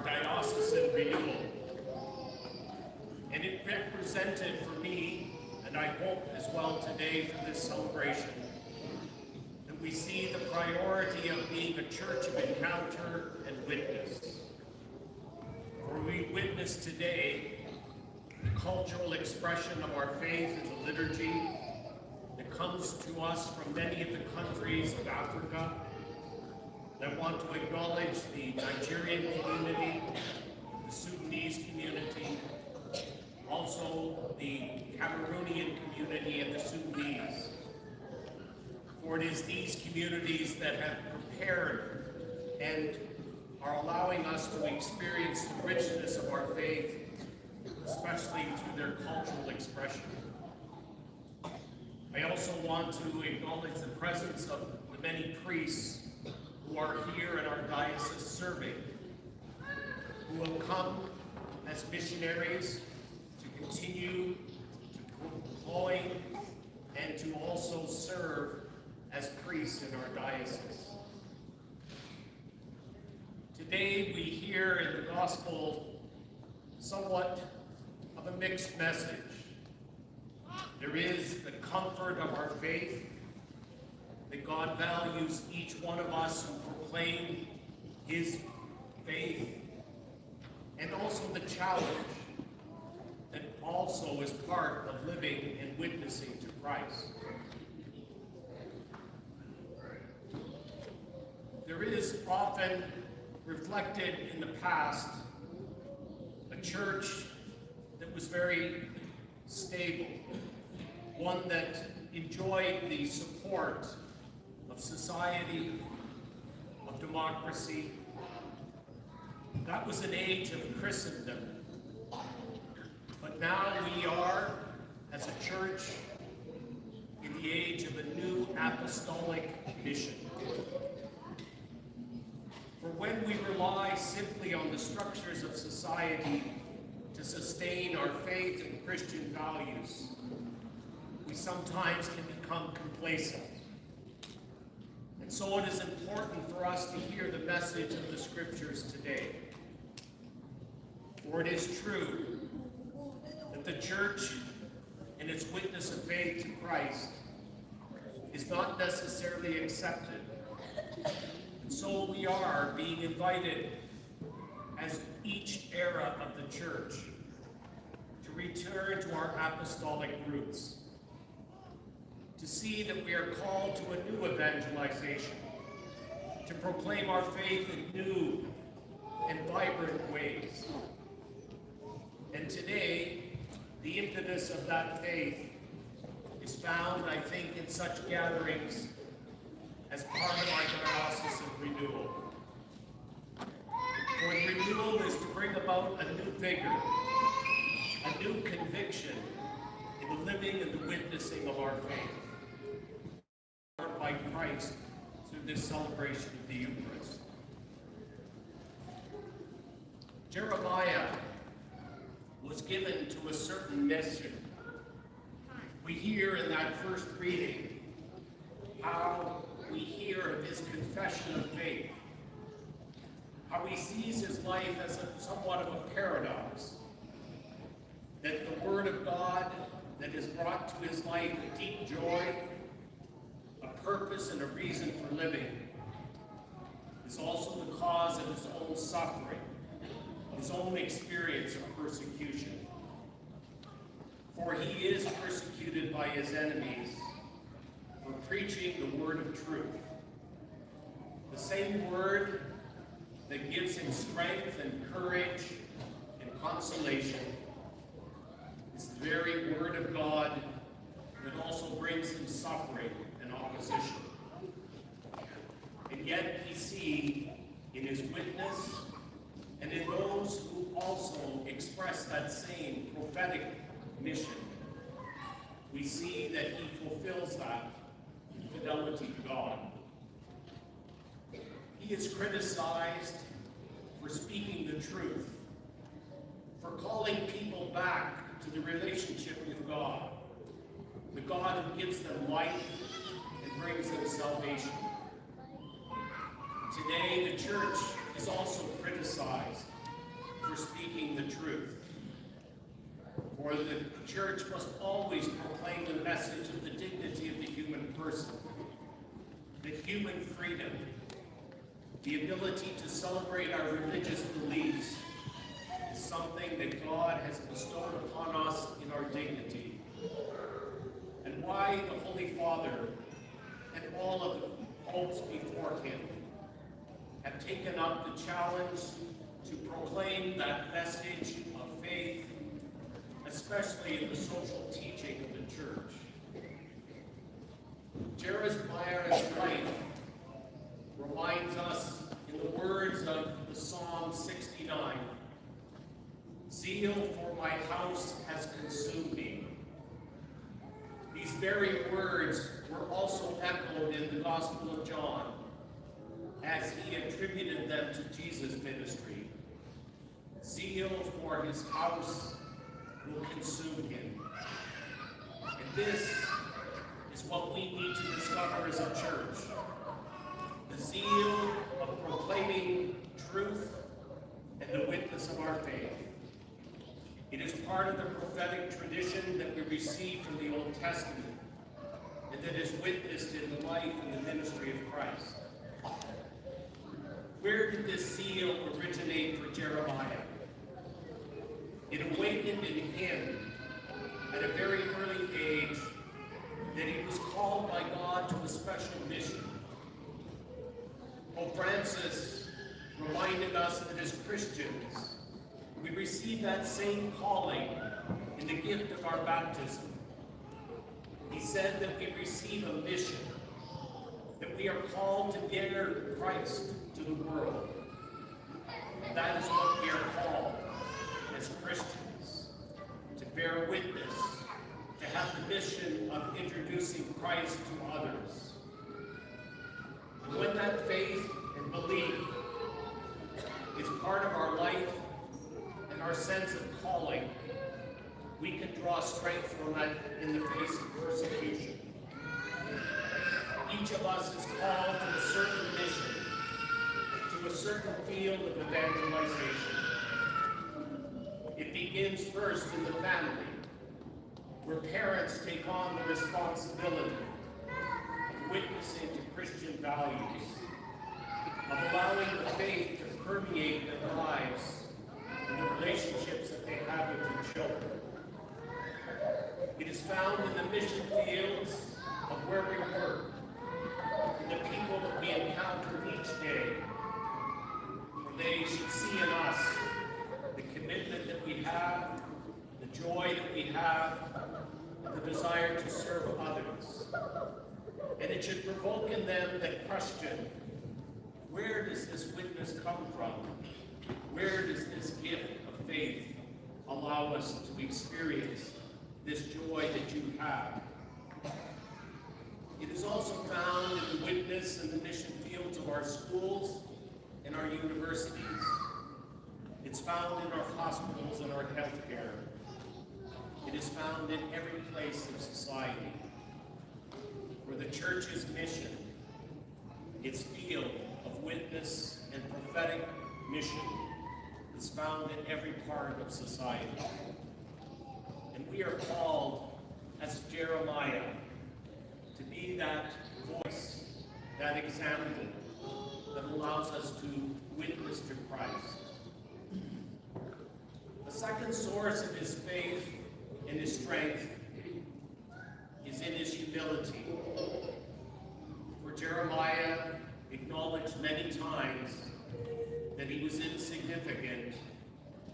diocesan renewal. And it represented for me, and I hope as well today for this celebration, that we see the priority of being a church of encounter and witness. For we witness today the cultural expression of our faith in the liturgy that comes to us from many of the countries of Africa. And I want to acknowledge the Nigerian community, the Sudanese community, also the Cameroonian community and the Sudanese. For it is these communities that have prepared and are allowing us to experience the richness of our faith, especially through their cultural expression. I also want to acknowledge the presence of the many priests who are here in our diocese serving, who have come as missionaries to continue to deploy and to also serve as priests in our diocese. Today we hear in the gospel somewhat of a mixed message. There is the comfort of our faith, that God values each one of us who proclaim his faith, and also the challenge that also is part of living and witnessing to Christ. There is often reflected in the past a church that was very stable, one that enjoyed the support of society, of democracy. That was an age of Christendom. But now we are, as a church, in the age of a new apostolic mission. For when we rely simply on the structures of society to sustain our faith and Christian values, we sometimes can become complacent. And so it is important for us to hear the message of the scriptures today. For it is true that the church in its witness of faith to Christ is not necessarily accepted. And so we are being invited, as each era of the church, to return to our apostolic roots, to see that we are called to a new evangelization, to proclaim our faith in new and vibrant ways. And today, the impetus of that faith is found, I think, in such gatherings as part of our diocesan renewal. For renewal is to bring about a new vigor, a new conviction in the living and the witnessing of our faith by Christ through this celebration of the Eucharist. Jeremiah was given to a certain mission. We hear in that first reading how we hear of his confession of faith, how he sees his life as somewhat of a paradox, that the Word of God that has brought to his life a deep joy, a purpose, and a reason for living is also the cause of his own suffering, his own experience of persecution. For he is persecuted by his enemies for preaching the word of truth. The same word that gives him strength and courage and consolation is the very word of God that also brings him suffering and opposition. And yet we see in his witness and in those who also express that same prophetic mission, we see that he fulfills that in fidelity to God. He is criticized for speaking the truth, for calling people back to the relationship with God, the God who gives them life and brings them salvation. Today, the church is also criticized for speaking the truth. For the church must always proclaim the message of the dignity of the human person, the human freedom, the ability to celebrate our religious beliefs is something that God has bestowed upon us in our dignity, and why the Holy Father and all of the popes before him have taken up the challenge to proclaim that message of faith, especially in the social teaching of the church. Jeremiah's life reminds us in the words of the Psalm 69, "Zeal for my house has consumed me." These very words were also echoed in the Gospel of John as he attributed them to Jesus' ministry. Zeal for his house will consume him. And this is what we need to discover as a church. The zeal of proclaiming truth and the witness of our faith. It is part of the prophetic tradition that we receive from the Old Testament and that is witnessed in the life and the ministry of Christ. Where did this zeal originate for Jeremiah? It awakened in him at a very early age that he was called by God to a special mission. Pope Francis reminded us that as Christians, we receive that same calling in the gift of our baptism. He said that we receive a mission, that we are called to bear Christ to the world. And that is what we are called as Christians, to bear witness, to have the mission of introducing Christ to others. And when that faith and belief is part of our life and our sense of calling, we can draw strength from that in the face of persecution. Each of us is called to a certain mission, to a certain field of evangelization. It begins first in the family, where parents take on the responsibility of witnessing to Christian values, of allowing the faith to permeate their lives and the relationships that they have with their children. It is found in the mission fields of where we work, in the people that we encounter each day, where they should see in us the commitment that we have, the joy that we have, and the desire to serve others. And it should provoke in them the question, where does this witness come from? Where does this gift of faith allow us to experience this joy that you have? It is also found in the witness and the mission fields of our schools and our universities. It's found in our hospitals and our healthcare. It is found in every place of society where the church's mission, its field of witness and prophetic mission, is found in every part of society. And we are called, as Jeremiah, to be that voice, that example that allows us to witness to Christ. The second source of his faith and his strength is in his humility. For Jeremiah acknowledged many times that he was insignificant